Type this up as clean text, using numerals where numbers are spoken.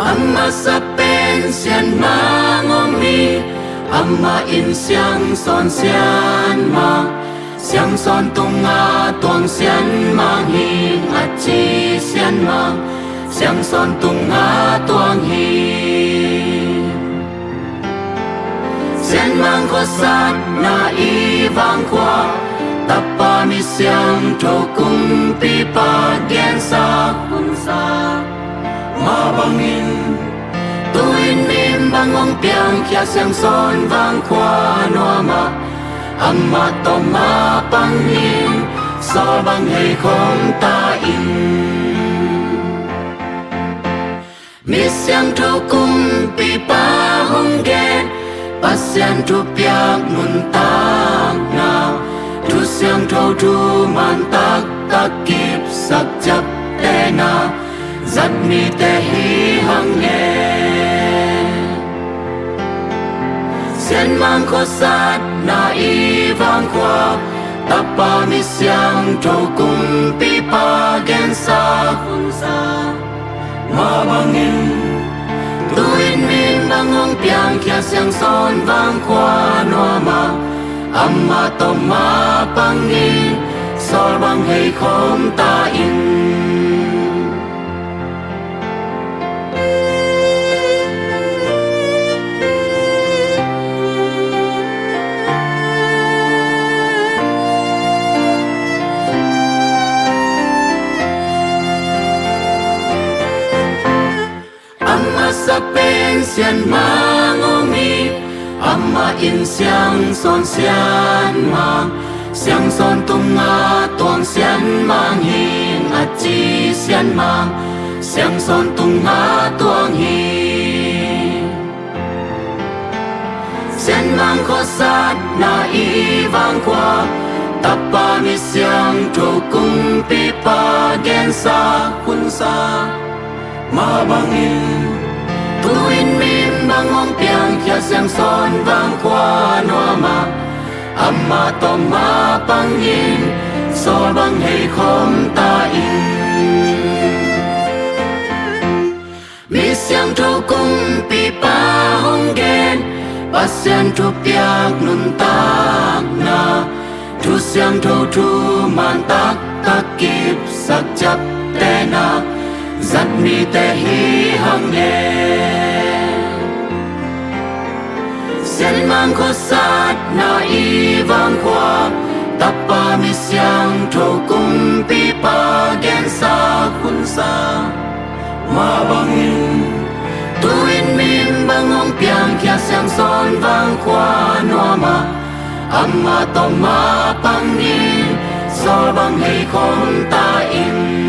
Ama sa pensian mangomi Ama in siang son sian ma Siang son tunga tuang sian mang hing at chi sian mang Siang son tunga tuang hing Sian mang ko sat na ivang kwa Tapa mi siang to kung pipa gen sa kunsa Mabangin tuin mim bangong piang kia siang son vang kwa noama Amma to mapangin so bang hei kong ta in Mi siang to kung pipa hong gen Pasian tu piak nun tak na Tu siang to tu mantak takip sak jap tena Zat mi te hi hang nghe Sian mang ko sat na i vang kwa Tapa mi siang to kung pipa gen sa kunsa Mabangin tuin min bangong piang kia siang son vang kwa noama Amma to mapangin sol bang hei khom ta in sa pensian mangomi Amma in siang son sian mang Siang son tunga tuang sian mang hing at chi sian mang Siang son tunga tuang hing Sian mang ko sat na i vang kwa Tapa mi siang to kung pipa gen sa kunsa Mabangin tuin mim bangong piang kia siang son vang kwa noama Amma to mapangin sol bang hei khom ta in Mi siang to kung pipa hong gen Pasian tu piak nun tak na Tu siang to tu mantak takip sak jap tena Zat mi te hi hang nghe Sian mang ko sat na i vang kwa Tapa mi siang to kung pipa gen sa kunsa Mabangin tuin mim bangong piang kia siang son vang kwa noama Amma to mapangin sol bang hei khom ta in